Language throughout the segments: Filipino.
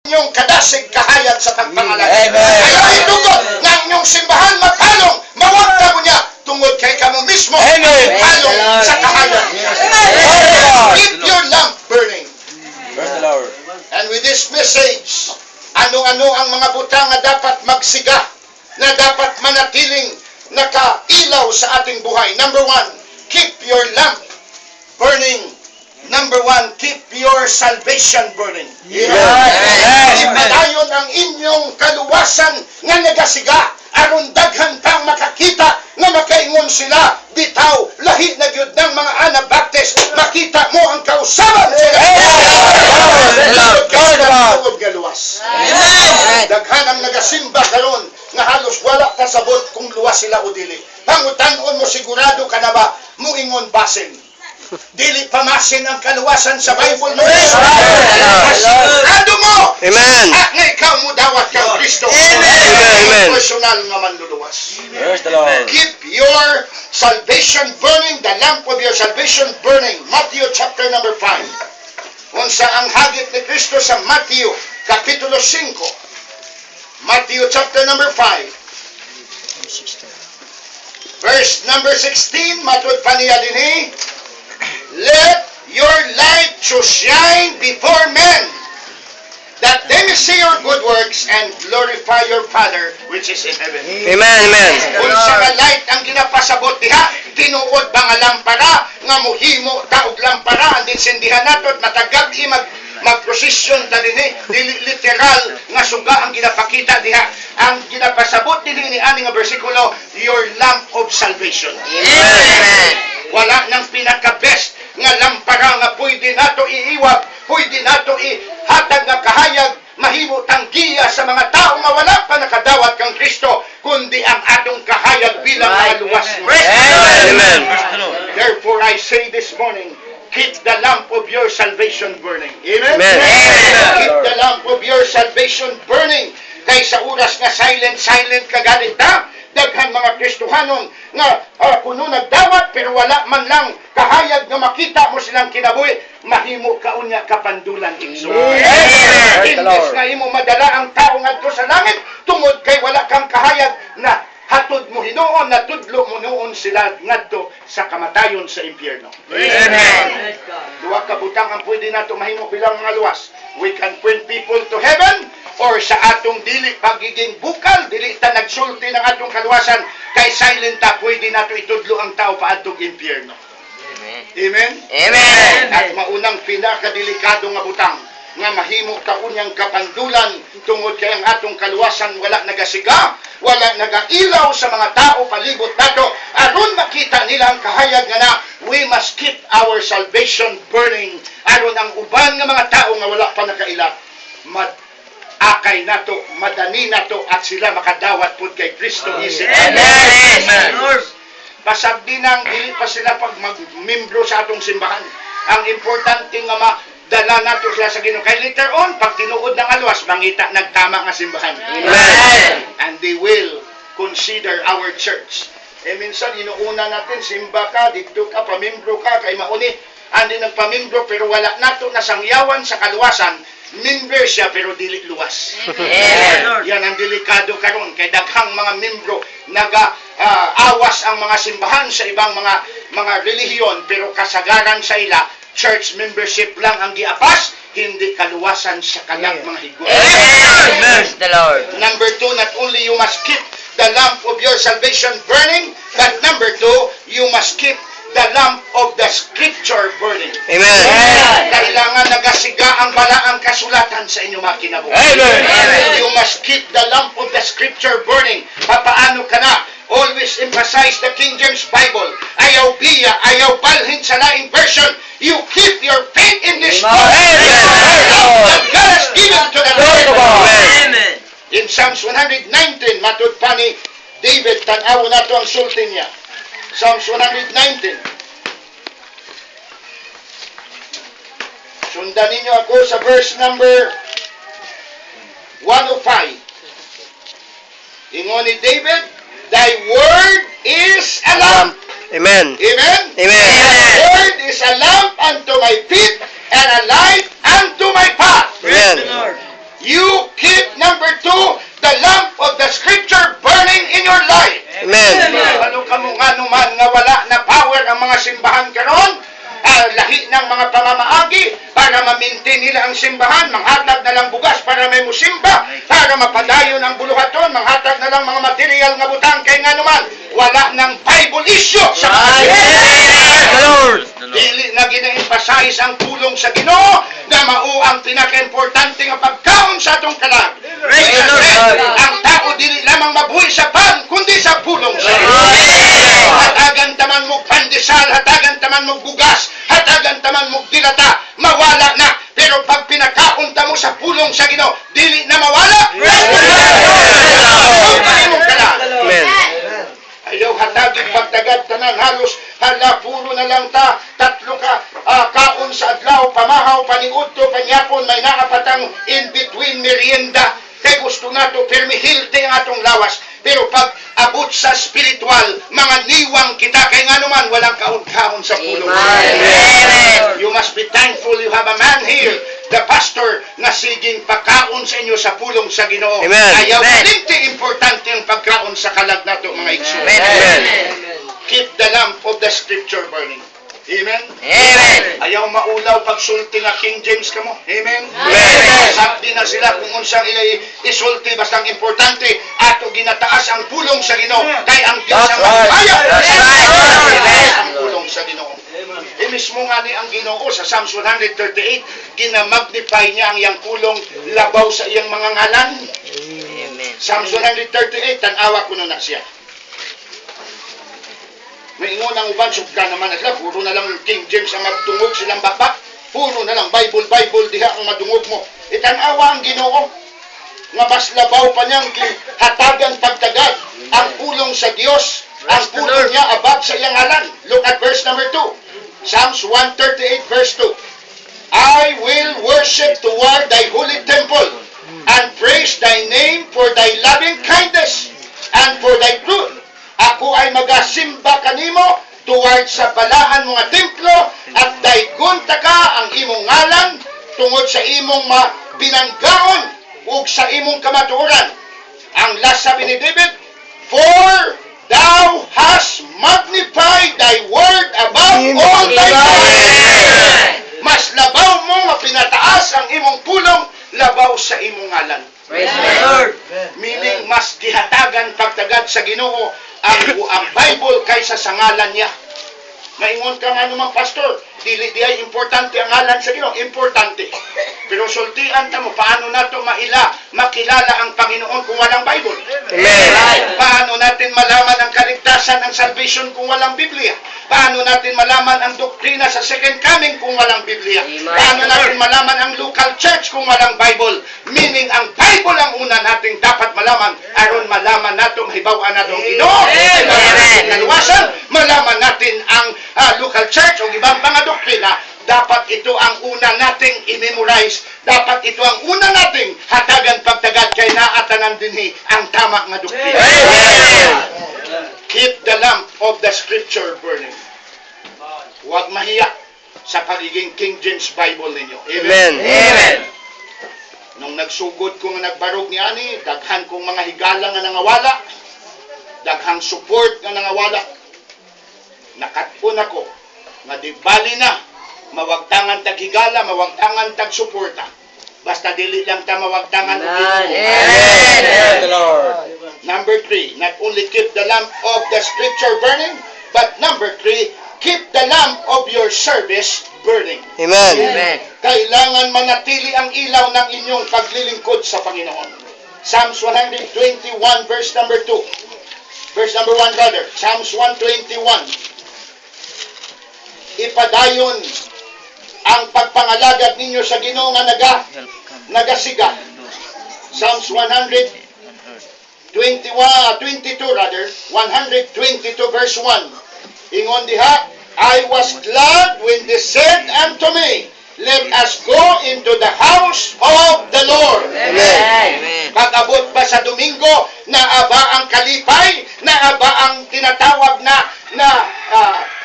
inyong kadasig kahayag sa pagpangalan. Amen. Kaya itugod nga inyong simbahan matalong, mawag ka mo niya, tungod kay kamo mismo, Amen. talong sa kahayag. Keep your lamp burning. Praise the Lord. And with this message, ano-ano ang mga butang na dapat magsiga, na dapat manatiling nakailaw sa ating buhay. Number 1, keep your lamp burning. Number 1, keep your salvation burning. Ipadayon ang inyong kaluwasan nga nagasiga, aron daghan pang makakita na makaingon sila, bitaw, lahi na gyud ng mga Anabaptist, makita mo ang kausaban sila. Tungod galuwas. Daghan ang nagasimba karon nga halos wala kasabot kung luwas sila o dili. Pangutan-on mo, sigurado ka na ba muingon basin? Dili pamasin ang kaluwasan sa Bible mo. Sigurado mo. Amen. At nga ikaw mo dawat kang Kristo. Amen. Personal nga manluluwas. Praise the Lord. Keep your salvation burning, the lamp of your salvation burning. Matthew chapter number 5. Unsa ang hagit ni Kristo sa Matthew kapitulo 5. Matthew chapter number 5. Verse number 16, matod pa niya dinhi, let your light so shine before men, that they may see your good works and glorify your Father which is in heaven. Amen. Amen. Unsa nga light ang ginapasabot diha, tinuod ba nga lampara nga muhimo taog lampara ang dinsindihan nato at matagag magprosesyon ta dinhi, dili literal nga suga ang ginapakita diha. Ang ginapasabot dinhi ni ani nga bersikulo, your lamp of salvation. Amen. Wala nang pinaka-best nga lampara nga pwede nato iiwag, pwede nato ihatag nga kahayag, mahimo tanggiya sa mga tao nga wala pa nakadawat kang Kristo, kundi ang atong kahayag bilang mga luwas. Amen. Therefore I say this morning, keep the lamp of your salvation burning. Amen? Amen. Keep the lamp of your salvation burning. Kay sa oras nga silent ka ganit ta, daghan mga Kristohanon nga kuno nagdawat pero wala man lang kahayag nga makita mo silang kinabuhi, mahimo ka unya kapandulan igsoon. Imbes nga imo madala ang tao ngadto sa langit tungod kay wala kang kahayag na hatod mo hinuon, na tudlo mo noon sila ngadto sa kamatayon sa impyerno. Amen. Duwa ka butang ang pwede nato mahimo bilang mga luwas. We can point people to heaven, or sa atong dili pagiging bukal, dili ta nagsulti ng atong kaluwasan, kay silent ta pwede nato itudlo ang tao paadtong impyerno. Amen? Amen. At maunang pinakadelikado nga butang nga mahimo ka unyang kapandulan tungod kay ang atong kaluwasan wala nagasiga, wala nagailaw sa mga tao palibot nato, aron makita nila ang kahayag nga na we must keep our salvation burning, aron ang uban nga mga tao nga wala pa nakaila akay nato, madani nato, at sila makadawat pud kay Kristo Jesus. Amen. Pasabdi nang dili pa sila pag mag-membro sa atong simbahan. Ang importante nga madala nato sila sa Ginoo. Kay later on, pag tinuod ng alwas, mangita nagtama nga simbahan. Amen. And they will consider our church. Minsan, inuuna natin, simba ka, dito ka, pamimbro ka, kay mauni, andi nagpamimbro, pero wala nato nasangyawan sa kaluwasan, member siya, pero dili luwas. Yan ang delikado karon kay daghang mga membro awas ang mga simbahan sa ibang mga relihiyon, pero kasagaran sa ila church membership lang ang giapas, hindi kaluwasan sa kanang mga higugma. Praise the Lord. Number 2, not only you must keep the lamp of your salvation burning, but number 2, you must keep the lamp of the scripture burning. Amen. Kailangan nagasiga ang balaang kasulatan sa inyong mga kinabuhi. Amen. You must keep the lamp of the scripture burning. Papaano ka na? Always emphasize the King James Bible. Ayaw biya, ayaw balhin sa laing version. You keep your faith in this book. That God has given to the Lord. Amen. In Psalms 119, matod pa ni David, tanaw na ito ang sulti niya. Psalms 119. Sundan ninyo ako sa verse number 105. Ingon ni David, thy word is a lamp. Amen. Amen? Amen. Thy word is a lamp unto my feet and a light unto my path. Amen. You para ma-maintain nila ang simbahan, manghatag na lang bugas para may musimba, para mapadayon ang buluhaton, manghatag na lang mga material nga butang, kay nga naman, wala ng Bible issue sa mga Praise the Lord. Dili na gina-emphasize ang tulong sa Ginoo na mao ang pinaka-importante nga pagkaon sa atong kalag. Praise the Lord. Ang tao dili lamang mabuhi sa pan kundi sa pulong sa Ginoo. Hatagan taman mo pandesal, hatagan taman mo bugas, hatagan taman mo dilata, mawala na. Pero pag pinakaon ta mo sa pulong sa Ginoo, dili na mawala. Amen. Ayaw hatagin pagtagad tanan halos hala puro na lang ta tatlo ka kaon sa adlaw pamahaw paniudto panyapon may naapatang in between merienda kay gusto nato permi healthy ang atong lawas pero pag abot sa spiritual mga niwang kita kay nganuman walang kaon-kaon sa pulong. Amen. You must be thankful you have a man here, the pastor, na siging pagkaon sa inyo sa pulong sa Ginoo. Amen. Ayaw Amen. kalimti importante ang pagkaon sa kalag nato mga igsoon. Amen. Keep the lamp of the scripture burning. Amen. Amen. Ayaw maulaw pagsulti nga King James kamo. Amen. Amen. Sabdi na sila kung unsang ilay isulti basta ang importante ato ginataas ang pulong sa Ginoo kay ang Dios That's ang right. magmaya. That's right. Amen. Ang pulong sa Ginoo. Mismo nga ni ang Ginoo sa Psalms 138 ginamagnify niya ang iyang pulong labaw sa iyang mga ngalan. Amen. Psalms 138 tanawa kuno na siya. May ingon ang uban sugka naman na sila, puro na lang King James ang magdungog silang baba. Puro na lang Bible diha ang madungog mo. Itanawa ang Ginoo nga mas labaw pa niyang hatagan pagtagad ang pulong sa Dios. Ang pulong niya abab sa iyang ngalan. Look at verse number 2. Psalms 138 verse 2. I will worship toward thy holy temple and praise thy name for thy loving kindness and for thy truth. Ako ay magasimba kanimo toward sa balahan mga templo at daygon ka ang imong ngalan tungod sa imong binanggaon ug sa imong kamatuoran. Ang last sabi ni David, for thou hast magnified thy word above all thy name. Mas labaw mo nga pinataas ang imong pulong labaw sa imong ngalan. Praise the Lord. Meaning mas gihatagan pagtagad sa Ginoo ang Bible kaysa sa ngalan niya. Maingon ka nga naman, pastor, dili di ay importante ang ngalan sa Ginoo, importante. Pero sultian ta mo paano nato makilala ang Panginoon kung walang Bible? Amen. Paano natin malaman ang kaligtasan ng salvation kung walang Biblia? Paano natin malaman ang doktrina sa second coming kung walang Biblia? Amen. Paano natin malaman ang local church kung walang Bible? Meaning ang Bible ang una nating dapat malaman aron malaman nato mahibaw-an nato ang Ginoo. Amen. Amen. Kaluwasan, malaman natin ang local church o ibang mga doktrina. Dapat ito ang una nating i-memorize. Dapat ito ang una nating hatagan pagtagad kay naatanan dinhi ang tama nga doktrina. Amen. Keep the lamp of the scripture burning. Huwag mahiya sa pagiging King James Bible ninyo. Amen. Amen. Nung nagsugod ko nga nagbarog ni ani, daghan kong mga higala nga nangawala, daghang support nga nangawala. Nakatpon ako nga di bali na mawagtangan tag higala, mawagtangan tag suporta. Basta dili lang ta mawagtangan og Ginoo. Amen. Number 3, not only keep the lamp of the scripture burning, but number 3, keep the lamp of your service burning. Amen. Amen. Kailangan manatili ang ilaw ng inyong paglilingkod sa Panginoon. Psalms 121 verse number 2. Verse number 1 brother. Psalms 121. Ipadayon ang pagpangalagad ninyo sa Ginoo nga nagasiga. Psalms 22 rather, 122 verse 1. Ingon diha, I was glad when they said unto me, let us go into the house of the Lord. Amen. Pag-abot ba sa Domingo, naaba ang kalipay, naaba ang tinatawag na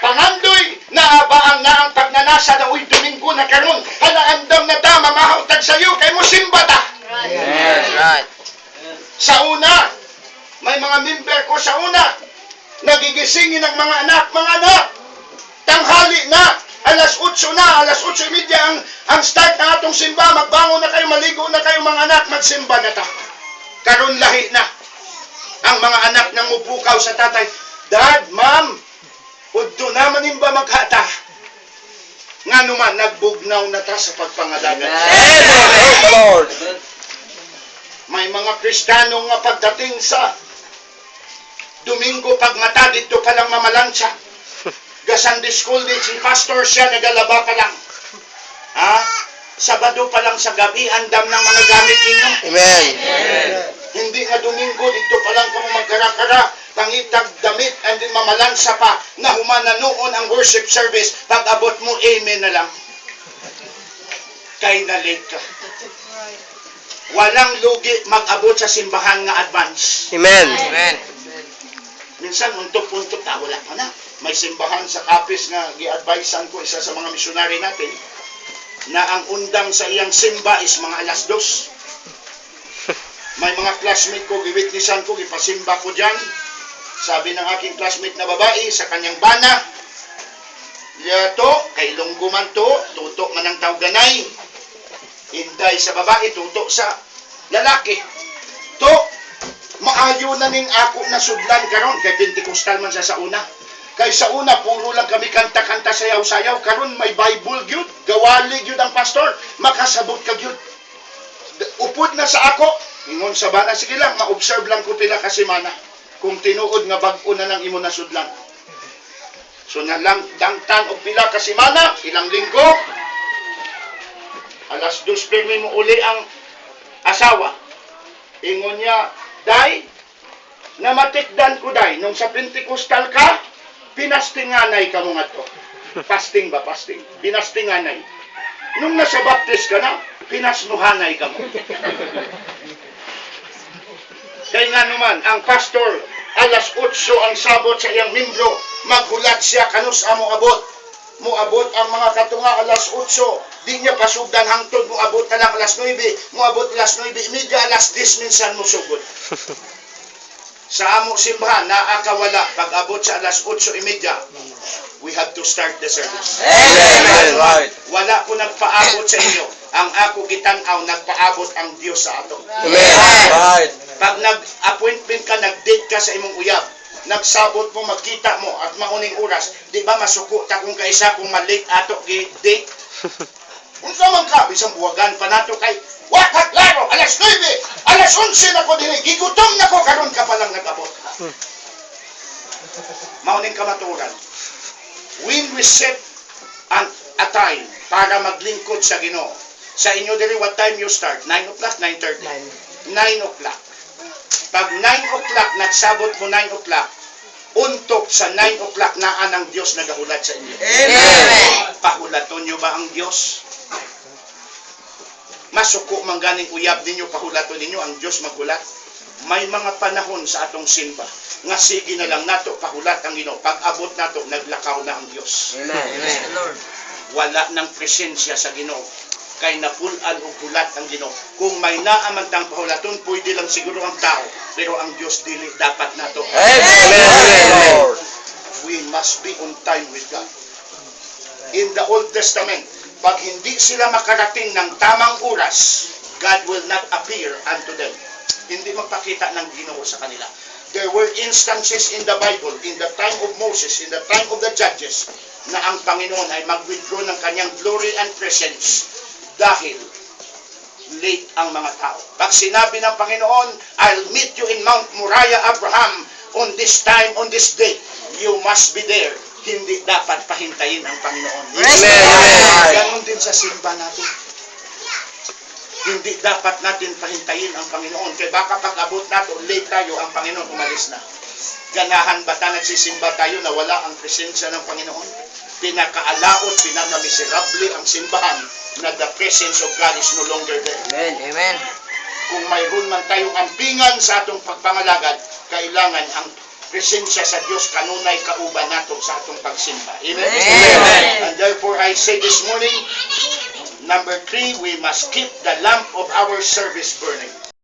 pangandoy, naaba ang pagnanasa na uy Domingo na karon, halaandam na ta, mamahawtag sa iyo, kay mo simba ta. That's right. Sa una, may mga member ko sa una, nagigisingin ng mga anak, tanghali na, Alas 8 na, alas 8:30 ang start na atong simba. Magbangon na kayo, maligo na kayo mga anak, magsimba na ta. Karon lahi na ang mga anak nang mupukaw sa tatay. Dad, ma'am, udto naman imba maghata. Nga naman, nagbugnaw na ta sa pagpangalaga. Praise the Lord. May mga Kristiyano nga pagdating sa Domingo, pag mata, dito pa lang mamalansya. Ga Sunday school din, si pastor siya, nagalaba pa lang. Ha? Sabado pa lang sa gabi, andam ng mga gamit ninyo. Amen. Hindi nga Domingo, dito pa lang kamo magkara-kara, pangitag damit, and then mamalansa pa, na humana noon ang worship service, pag abot mo, amen na lang. Kay na late ka. Walang lugi mag-abot sa simbahan nga advance. Amen. Amen. Minsan, untok-untok na, wala pa na. May simbahan sa Kapis nga gi-advisean ko, isa sa mga misyonary natin, na ang undang sa iyang simba is mga alas 2. May mga classmate ko, giwitnessan ko, gipasimba ko dyan. Sabi ng aking classmate na babae sa kanyang bana, yato, kay Ilonggo man to, tutok man ang tawganay. Inday sa babae, tutok sa lalaki. To, maayo na ning ako na sudlan karon kay Pentecostal man sa una. Kay sa una puro lang kami kanta-kanta sayaw-sayaw, karon may Bible gyud, gawali gyud ang pastor, makasabot ka gyud. Upod na sa ako, ingon sa bana, sige lang, ma-observe lang ko pila ka semana kung tinuod nga bag-o na lang imo nasudlan. So na lang dangtan og pila ka semana, ilang linggo, alas 2 pirmi mo uli ang asawa. Ingon niya, Day, namatikdan ko, Day, nung sa Pentecostal ka, pinastinganay ka mo nga to. Fasting ba? Fasting. Pinastinganay. Nung nasa baptist ka na, pinasnuhanay ka mo. Kaya nga naman, ang pastor, alas 8 ang sabot sa iyang membro, maghulat siya, kanus amo abot. Muabot ang mga katunga alas 8, di niya pasugdan hangtod, muabot na lang alas 9, muabot alas 9:30, alas 10 minsan mo sugod. Sa amo simbahan, naakawala, pag abot sa alas 8:30, we have to start the service. Amen. Right. Wala ko nagpaabot sa inyo. Ang ako gitanaw, nagpaabot ang Diyos sa ato. Amen. Right. Pag nag-appointment ka, nag-date ka sa imong uyab, nagsabot mo, magkita mo, at mauning oras, di ba masuko ta kung kaisa kung malik ato gi-date? Kung naman ka, bisang buwagan pa nato kay, wakat laro, alas 9, alas 11 na ko din, gigutom na ko, karon ka palang nag-abot. Mauning kamaturan. When we set a time para maglingkod sa Ginoo, sa inyo diri, what time you start? 9 o'clock, 9:30? 9 o'clock. Pag 9 o'clock, nagsabot mo 9 o'clock, untok sa 9 o'clock naan ang Diyos nagahulat sa inyo. Amen. Pahulaton nyo ba ang Diyos? Masuko man ganing uyab ninyo, pahulaton ninyo, ang Diyos maghulat. May mga panahon sa atong simba, nga sige na lang nato, pahulat ang Ginoo. Pag abot nato, naglakaw na ang Diyos. Amen. Wala ng presensya sa Ginoo. Kay napulan o hulat ang Ginoo. Kung may naamantang pahulaton, pwede lang siguro ang tao, pero ang Diyos dili dapat nato. Amen. We must be on time with God. In the Old Testament, pag hindi sila makarating ng tamang oras, God will not appear unto them. Hindi magpakita ng Ginoo sa kanila. There were instances in the Bible, in the time of Moses, in the time of the Judges, na ang Panginoon ay mag-withdraw ng kanyang glory and presence dahil late ang mga tao. Pag sinabi ng Panginoon, I'll meet you in Mount Moriah, Abraham, on this time, on this day, you must be there. Hindi dapat pahintayin ang Panginoon. Amen. Ganon din sa simba natin. Hindi dapat natin pahintayin ang Panginoon. Kaya baka pag abot nato, late tayo, ang Panginoon umalis na. Ganahan ba ta nagsisimba tayo na wala ang presensya ng Panginoon? Pinakaalaot, pinakamiserable ang simbahan na the presence of God is no longer there. Amen. Amen. Kung mayroon man tayong ampingan sa atong pagpangalagad, kailangan ang presensya sa Diyos kanunay kauban nato sa atong pagsimba. Amen? Amen. And therefore I say this morning, number 3, we must keep the lamp of our service burning.